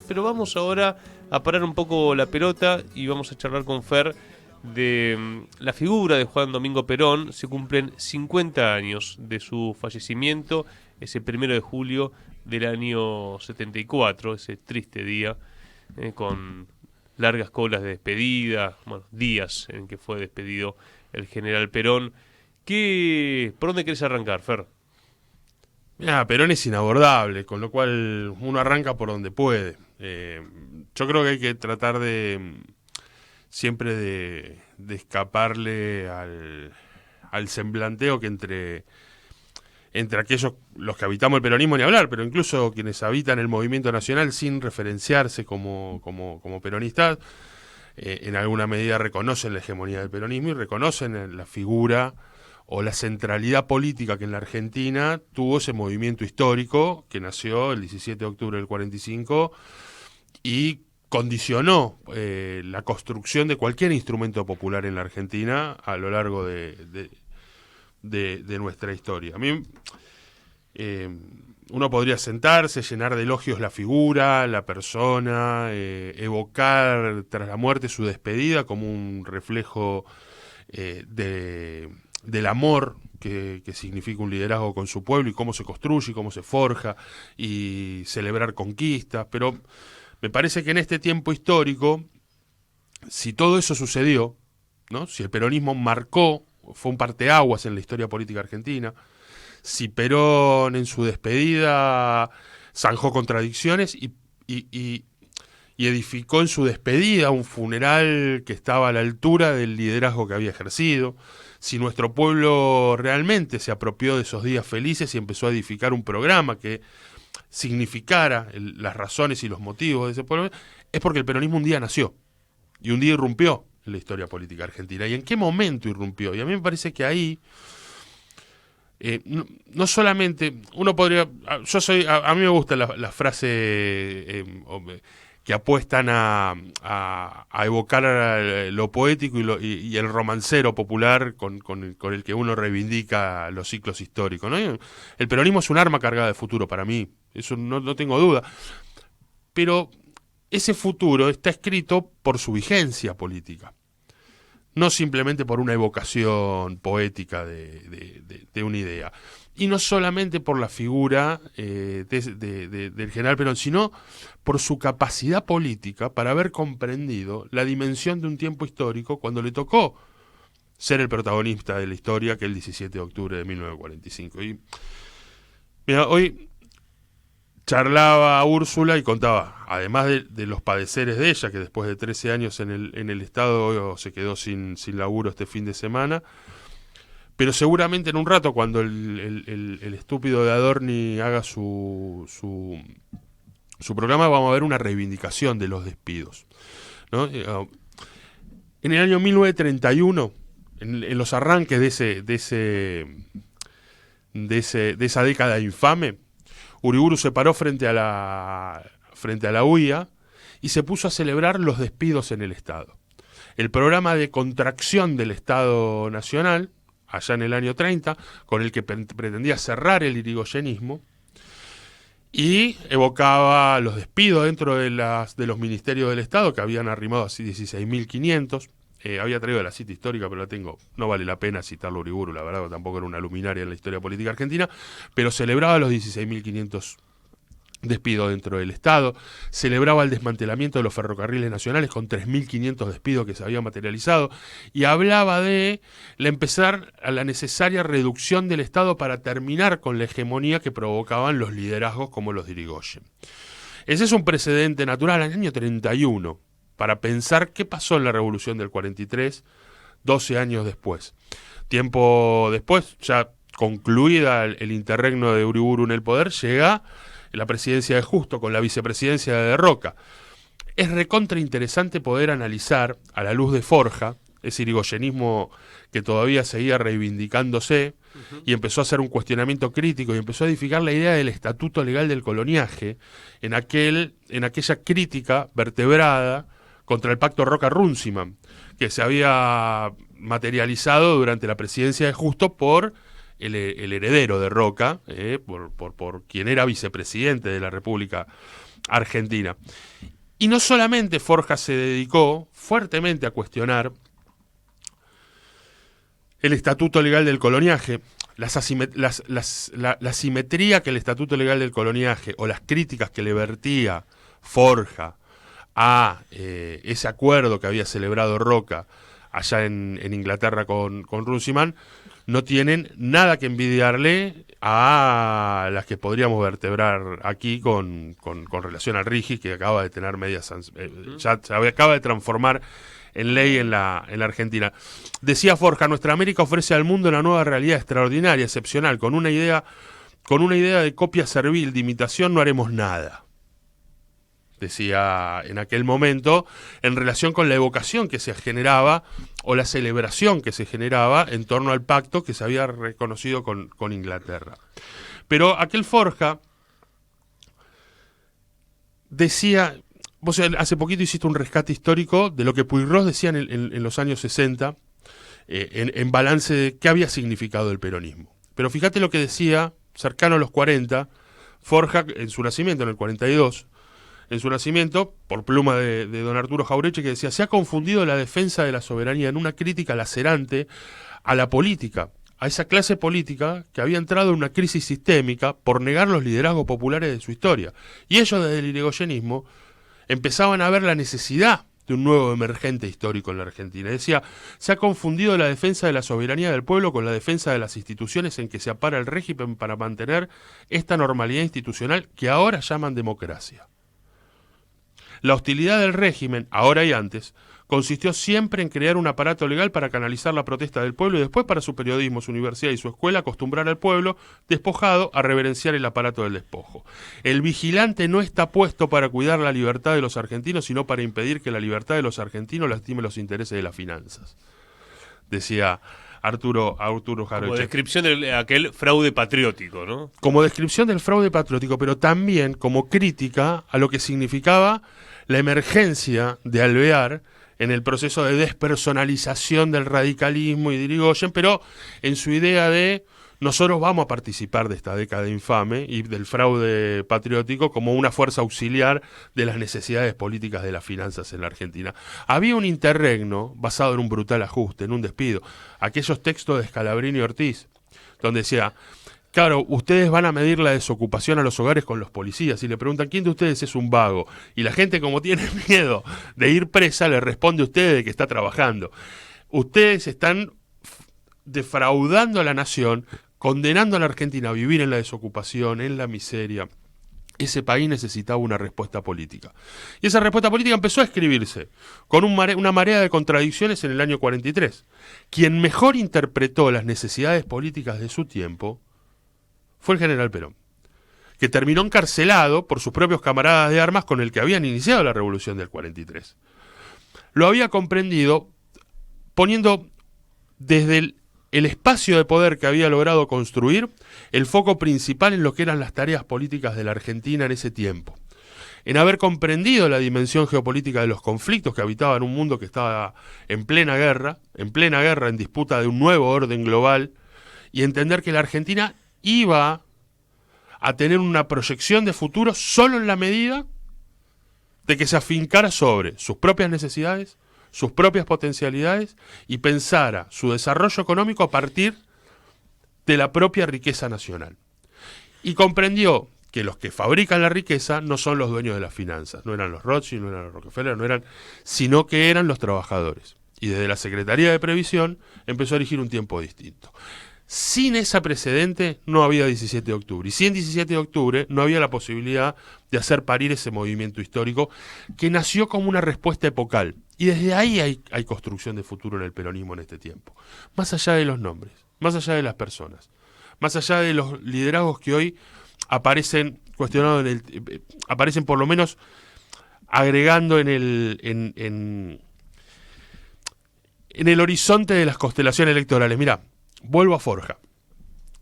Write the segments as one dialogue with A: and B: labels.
A: pero vamos ahora a parar un poco la pelota y vamos a charlar con Fer de la figura de Juan Domingo Perón. Se cumplen 50 años de su fallecimiento, ese 1 de julio del año 74, ese triste día, con largas colas de despedida, bueno, días en que fue despedido el general Perón. ¿Por dónde querés arrancar, Fer?
B: Mirá, Perón es inabordable, con lo cual uno arranca por donde puede. Yo creo que hay que tratar siempre de escaparle al semblanteo que entre aquellos, los que habitamos el peronismo ni hablar, pero incluso quienes habitan el movimiento nacional sin referenciarse como peronistas, en alguna medida reconocen la hegemonía del peronismo y reconocen la figura o la centralidad política que en la Argentina tuvo ese movimiento histórico que nació el 17 de octubre del 45 y condicionó la construcción de cualquier instrumento popular en la Argentina a lo largo de nuestra historia. A mí, uno podría sentarse, llenar de elogios la figura, la persona, evocar tras la muerte su despedida como un reflejo del amor que significa un liderazgo con su pueblo y cómo se construye y cómo se forja y celebrar conquistas, pero me parece que en este tiempo histórico, si todo eso sucedió, ¿no? Si el peronismo fue un parteaguas en la historia política argentina, si Perón en su despedida zanjó contradicciones y edificó en su despedida un funeral que estaba a la altura del liderazgo que había ejercido, si nuestro pueblo realmente se apropió de esos días felices y empezó a edificar un programa que significara las razones y los motivos de ese pueblo, es porque el peronismo un día nació y un día irrumpió en la historia política argentina. ¿Y en qué momento irrumpió? Y a mí me parece que ahí no solamente uno podría, a mí me gusta la frase que apuestan a evocar lo poético y el romancero popular con el que uno reivindica los ciclos históricos, ¿no? El peronismo es un arma cargada de futuro para mí, eso no tengo duda, pero ese futuro está escrito por su vigencia política, no simplemente por una evocación poética de una idea. Y no solamente por la figura del general Perón, sino por su capacidad política para haber comprendido la dimensión de un tiempo histórico cuando le tocó ser el protagonista de la historia, que es el 17 de octubre de 1945. Y mira, hoy charlaba Úrsula y contaba, además de los padeceres de ella, que después de 13 años en el Estado se quedó sin laburo este fin de semana, pero seguramente en un rato, cuando el estúpido de Adorni haga su programa, vamos a ver una reivindicación de los despidos, ¿no? En el año 1931, en los arranques de esa década infame, Uriburu se paró frente a la UIA y se puso a celebrar los despidos en el Estado. El programa de contracción del Estado Nacional, allá en el año 30, con el que pretendía cerrar el irigoyenismo, y evocaba los despidos dentro de los ministerios del Estado, que habían arrimado así 16.500. Había traído la cita histórica, pero no vale la pena citarlo Uriburu, la verdad, tampoco era una luminaria en la historia política argentina, pero celebraba los 16.500 despidos dentro del Estado, celebraba el desmantelamiento de los ferrocarriles nacionales con 3.500 despidos que se habían materializado, y hablaba de empezar a la necesaria reducción del Estado para terminar con la hegemonía que provocaban los liderazgos como los de Irigoyen. Ese es un precedente natural en el año 31, para pensar qué pasó en la Revolución del 43, 12 años después. Tiempo después, ya concluida el interregno de Uriburu en el poder, llega la presidencia de Justo con la vicepresidencia de Roca. Es recontra interesante poder analizar, a la luz de Forja, ese irigoyenismo que todavía seguía reivindicándose, y empezó a hacer un cuestionamiento crítico y empezó a edificar la idea del estatuto legal del coloniaje en aquella crítica vertebrada contra el pacto Roca-Runciman, que se había materializado durante la presidencia de Justo por el heredero de Roca, por quien era vicepresidente de la República Argentina. Y no solamente Forja se dedicó fuertemente a cuestionar el estatuto legal del coloniaje, la simetría que el estatuto legal del coloniaje o las críticas que le vertía Forja a ese acuerdo que había celebrado Roca allá en Inglaterra con Runciman, no tienen nada que envidiarle a las que podríamos vertebrar aquí con relación al RIGI, que acaba de tener ya se acaba de transformar en ley en la Argentina. Decía Forja, nuestra América ofrece al mundo una nueva realidad extraordinaria, excepcional, con una idea de copia servil, de imitación no haremos nada. Decía en aquel momento, en relación con la evocación que se generaba o la celebración que se generaba en torno al pacto que se había reconocido con Inglaterra. Pero aquel Forja decía, vos hace poquito hiciste un rescate histórico de lo que Pueyrós decía en los años 60, en balance de qué había significado el peronismo. Pero fíjate lo que decía, cercano a los 40, Forja en su nacimiento, en el 42, en su nacimiento, por pluma de don Arturo Jaureche, que decía, se ha confundido la defensa de la soberanía en una crítica lacerante a la política, a esa clase política que había entrado en una crisis sistémica por negar los liderazgos populares de su historia. Y ellos desde el irigoyenismo empezaban a ver la necesidad de un nuevo emergente histórico en la Argentina. Decía, se ha confundido la defensa de la soberanía del pueblo con la defensa de las instituciones en que se apara el régimen para mantener esta normalidad institucional que ahora llaman democracia. La hostilidad del régimen, ahora y antes, consistió siempre en crear un aparato legal para canalizar la protesta del pueblo y después para su periodismo, su universidad y su escuela acostumbrar al pueblo despojado a reverenciar el aparato del despojo. El vigilante no está puesto para cuidar la libertad de los argentinos, sino para impedir que la libertad de los argentinos lastime los intereses de las finanzas. Decía Arturo Jaroche.
A: Como descripción de aquel fraude patriótico, ¿no?
B: Como descripción del fraude patriótico, pero también como crítica a lo que significaba la emergencia de Alvear en el proceso de despersonalización del radicalismo y de Irigoyen, pero en su idea de nosotros vamos a participar de esta década infame y del fraude patriótico como una fuerza auxiliar de las necesidades políticas de las finanzas en la Argentina. Había un interregno basado en un brutal ajuste, en un despido. Aquellos textos de Scalabrini y Ortiz, donde decía, claro, ustedes van a medir la desocupación a los hogares con los policías y le preguntan, ¿quién de ustedes es un vago? Y la gente, como tiene miedo de ir presa, le responde a ustedes de que está trabajando. Ustedes están defraudando a la nación, condenando a la Argentina a vivir en la desocupación, en la miseria. Ese país necesitaba una respuesta política. Y esa respuesta política empezó a escribirse con una marea de contradicciones en el año 43. Quien mejor interpretó las necesidades políticas de su tiempo fue el general Perón, que terminó encarcelado por sus propios camaradas de armas con el que habían iniciado la revolución del 43. Lo había comprendido poniendo desde el espacio de poder que había logrado construir el foco principal en lo que eran las tareas políticas de la Argentina en ese tiempo, en haber comprendido la dimensión geopolítica de los conflictos que habitaban un mundo que estaba en plena guerra, en disputa de un nuevo orden global, y entender que la Argentina iba a tener una proyección de futuro solo en la medida de que se afincara sobre sus propias necesidades, sus propias potencialidades y pensara su desarrollo económico a partir de la propia riqueza nacional. Y comprendió que los que fabrican la riqueza no son los dueños de las finanzas, no eran los Rothschild, no eran los Rockefeller, sino que eran los trabajadores. Y desde la Secretaría de Previsión empezó a elegir un tiempo distinto. Sin esa precedente no había 17 de octubre. Y sin 17 de octubre no había la posibilidad de hacer parir ese movimiento histórico que nació como una respuesta epocal. Y desde ahí hay construcción de futuro en el peronismo en este tiempo. Más allá de los nombres, más allá de las personas, más allá de los liderazgos que hoy aparecen cuestionados, aparecen por lo menos agregando en el horizonte de las constelaciones electorales. Mirá, vuelvo a Forja.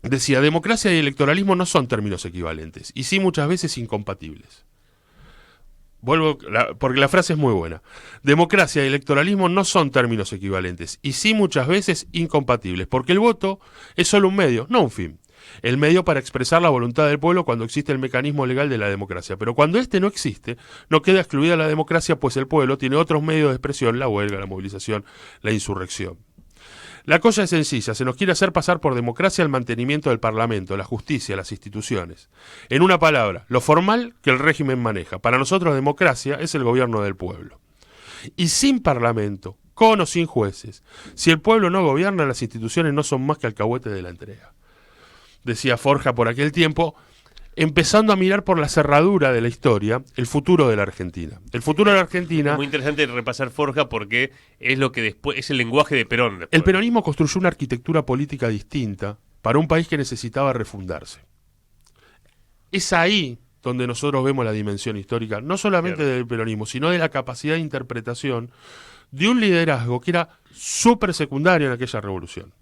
B: Decía, democracia y electoralismo no son términos equivalentes, y sí muchas veces incompatibles. Porque la frase es muy buena. Democracia y electoralismo no son términos equivalentes, y sí muchas veces incompatibles, porque el voto es solo un medio, no un fin. el medio para expresar la voluntad del pueblo cuando existe el mecanismo legal de la democracia. Pero cuando este no existe, no queda excluida la democracia, pues el pueblo tiene otros medios de expresión, la huelga, la movilización, la insurrección. La cosa es sencilla, se nos quiere hacer pasar por democracia el mantenimiento del Parlamento, la justicia, las instituciones. En una palabra, lo formal que el régimen maneja. Para nosotros democracia es el gobierno del pueblo. Y sin Parlamento, con o sin jueces, si el pueblo no gobierna, las instituciones no son más que alcahuetes de la entrega. Decía Forja por aquel tiempo, empezando a mirar por la cerradura de la historia el futuro de la Argentina. El futuro de la Argentina...
A: Es muy interesante repasar Forja porque es lo que después es el lenguaje de Perón. Después.
B: El peronismo construyó una arquitectura política distinta para un país que necesitaba refundarse. Es ahí donde nosotros vemos la dimensión histórica, no solamente del peronismo, sino de la capacidad de interpretación de un liderazgo que era súper secundario en aquella revolución.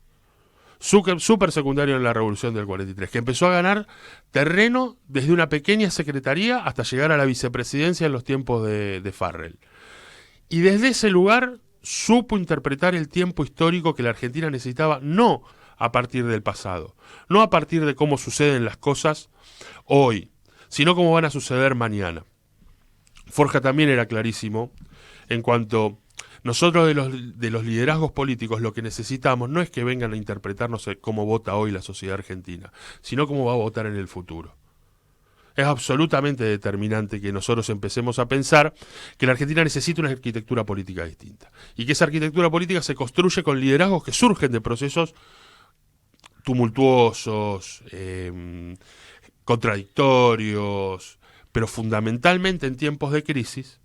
B: Súper secundario en la revolución del 43, que empezó a ganar terreno desde una pequeña secretaría hasta llegar a la vicepresidencia en los tiempos de Farrell. Y desde ese lugar supo interpretar el tiempo histórico que la Argentina necesitaba, no a partir del pasado, no a partir de cómo suceden las cosas hoy, sino cómo van a suceder mañana. Forja también era clarísimo en cuanto... Nosotros de los liderazgos políticos lo que necesitamos no es que vengan a interpretarnos cómo vota hoy la sociedad argentina, sino cómo va a votar en el futuro. Es absolutamente determinante que nosotros empecemos a pensar que la Argentina necesita una arquitectura política distinta y que esa arquitectura política se construye con liderazgos que surgen de procesos tumultuosos, contradictorios, pero fundamentalmente en tiempos de crisis,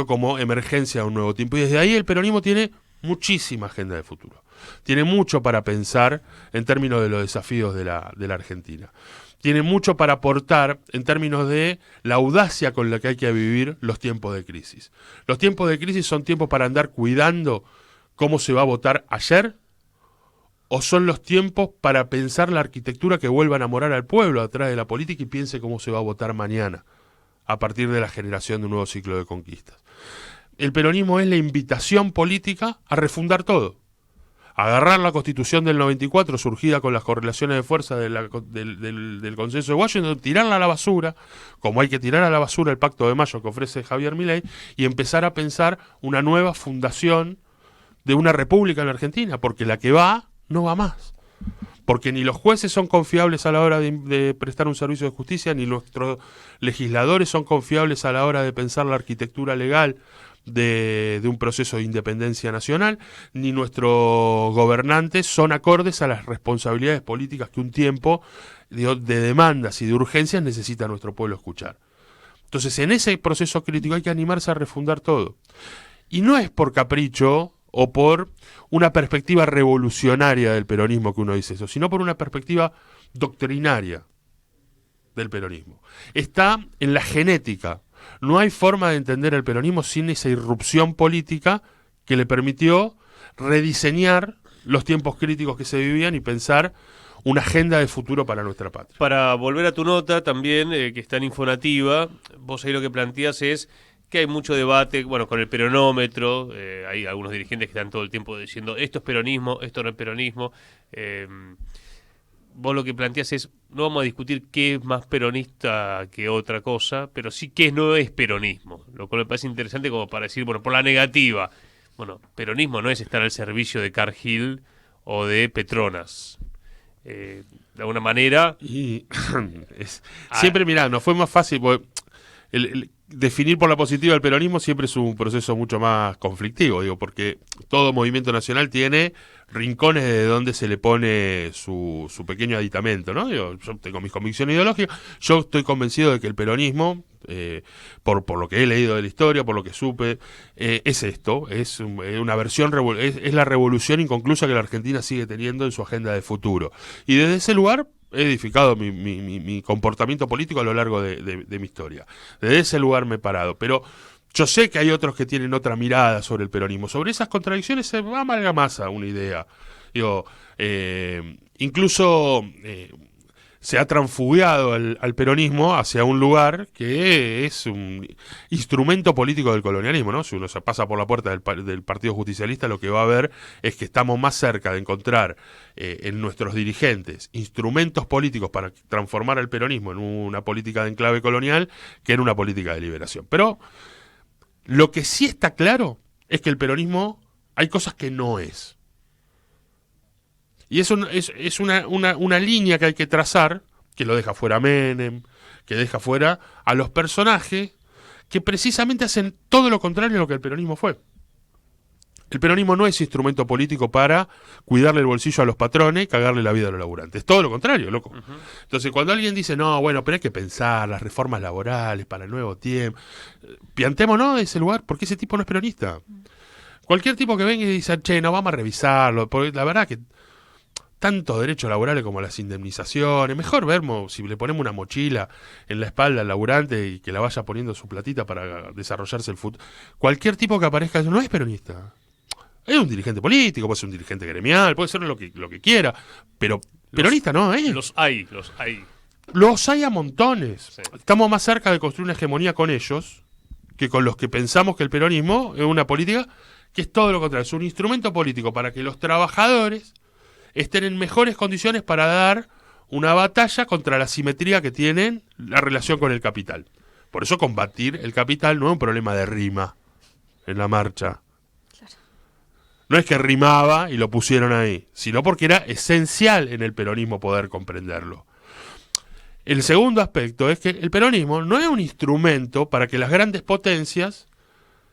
B: como emergencia de un nuevo tiempo. Y desde ahí el peronismo tiene muchísima agenda de futuro. Tiene mucho para pensar en términos de los desafíos de la Argentina. Tiene mucho para aportar en términos de la audacia con la que hay que vivir los tiempos de crisis. Los tiempos de crisis son tiempos para andar cuidando cómo se va a votar ayer, o son los tiempos para pensar la arquitectura que vuelva a enamorar al pueblo a través de la política y piense cómo se va a votar mañana, a partir de la generación de un nuevo ciclo de conquistas. El peronismo es la invitación política a refundar todo. Agarrar la Constitución del 94, surgida con las correlaciones de fuerza del Consenso de Washington, tirarla a la basura, como hay que tirar a la basura el Pacto de Mayo que ofrece Javier Milei, y empezar a pensar una nueva fundación de una república en la Argentina, porque la que va, no va más. Porque ni los jueces son confiables a la hora de prestar un servicio de justicia, ni nuestros legisladores son confiables a la hora de pensar la arquitectura legal de un proceso de independencia nacional, ni nuestros gobernantes son acordes a las responsabilidades políticas que un tiempo de demandas y de urgencias necesita nuestro pueblo escuchar. Entonces, en ese proceso crítico hay que animarse a refundar todo. Y no es por capricho o por una perspectiva revolucionaria del peronismo que uno dice eso, sino por una perspectiva doctrinaria del peronismo. Está en la genética. No hay forma de entender el peronismo sin esa irrupción política que le permitió rediseñar los tiempos críticos que se vivían y pensar una agenda de futuro para nuestra patria.
A: Para volver a tu nota también, que está en Infonativa, vos ahí lo que planteas es que hay mucho debate, bueno, con el peronómetro, hay algunos dirigentes que están todo el tiempo diciendo esto es peronismo, esto no es peronismo. Vos lo que planteás es, no vamos a discutir qué es más peronista que otra cosa, pero sí qué no es peronismo, lo cual me parece interesante como para decir, bueno, por la negativa, bueno, peronismo no es estar al servicio de Cargill o de Petronas. De alguna manera...
B: Y siempre, mirá, nos fue más fácil, porque definir por la positiva el peronismo siempre es un proceso mucho más conflictivo, digo, porque todo movimiento nacional tiene rincones de donde se le pone su pequeño aditamento, ¿no? Digo, yo tengo mis convicciones ideológicas, yo estoy convencido de que el peronismo, por lo que he leído de la historia, por lo que supe, es esto, es una versión, es la revolución inconclusa que la Argentina sigue teniendo en su agenda de futuro. Y desde ese lugar he edificado mi comportamiento político a lo largo de mi historia. Desde ese lugar me he parado, pero yo sé que hay otros que tienen otra mirada sobre el peronismo. Sobre esas contradicciones se amalgama una idea. Digo, incluso se ha transfugado al peronismo hacia un lugar que es un instrumento político del colonialismo, ¿no? Si uno se pasa por la puerta del Partido Justicialista, lo que va a ver es que estamos más cerca de encontrar en nuestros dirigentes instrumentos políticos para transformar el peronismo en una política de enclave colonial que en una política de liberación. Pero lo que sí está claro es que el peronismo hay cosas que no es. Y eso es una línea que hay que trazar, que lo deja fuera Menem, que deja fuera a los personajes que precisamente hacen todo lo contrario a lo que el peronismo fue. El peronismo no es instrumento político para cuidarle el bolsillo a los patrones y cagarle la vida a los laburantes. Es todo lo contrario, loco. Entonces, cuando alguien dice, no, bueno, pero hay que pensar las reformas laborales para el nuevo tiempo, piantémonos de ese lugar, porque ese tipo no es peronista. Cualquier tipo que venga y dice, che, no, vamos a revisarlo, porque la verdad que tanto derechos laborales como las indemnizaciones, mejor vermos si le ponemos una mochila en la espalda al laburante y que la vaya poniendo su platita para desarrollarse el futuro. Cualquier tipo que aparezca no es peronista. Es un dirigente político, puede ser un dirigente gremial, puede ser lo que quiera, pero peronista no es.
A: Los hay.
B: Los hay a montones.
A: Sí.
B: Estamos más cerca de construir una hegemonía con ellos que con los que pensamos que el peronismo es una política que es todo lo contrario. Es un instrumento político para que los trabajadores estén en mejores condiciones para dar una batalla contra la asimetría que tienen la relación con el capital. Por eso combatir el capital no es un problema de rima en la marcha. Claro. No es que rimaba y lo pusieron ahí, sino porque era esencial en el peronismo poder comprenderlo. El segundo aspecto es que el peronismo no es un instrumento para que las grandes potencias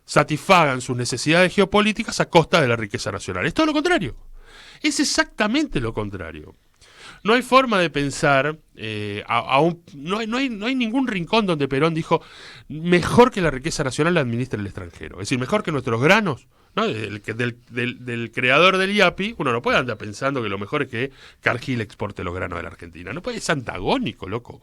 B: satisfagan sus necesidades geopolíticas a costa de la riqueza nacional. Es todo lo contrario. Es exactamente lo contrario. No hay forma de pensar, no hay ningún rincón donde Perón dijo mejor que la riqueza nacional la administre el extranjero. Es decir, mejor que nuestros granos, ¿no? Del creador del IAPI, uno no puede andar pensando que lo mejor es que Cargill exporte los granos de la Argentina. No puede, es antagónico, loco.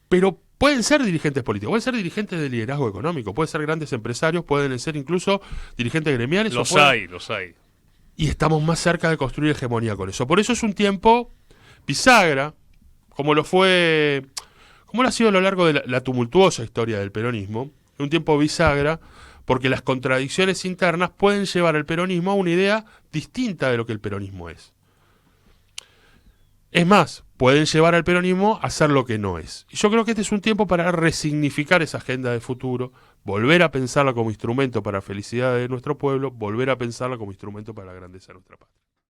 B: Pero pueden ser dirigentes políticos, pueden ser dirigentes de liderazgo económico, pueden ser grandes empresarios, pueden ser incluso dirigentes gremiales.
A: Los hay.
B: Y estamos más cerca de construir hegemonía con eso. Por eso es un tiempo bisagra, como lo ha sido a lo largo de la tumultuosa historia del peronismo, un tiempo bisagra, porque las contradicciones internas pueden llevar al peronismo a una idea distinta de lo que el peronismo es. Es más, pueden llevar al peronismo a ser lo que no es. Y yo creo que este es un tiempo para resignificar esa agenda de futuro, volver a pensarla como instrumento para la felicidad de nuestro pueblo, volver a pensarla como instrumento para la grandeza de nuestra patria.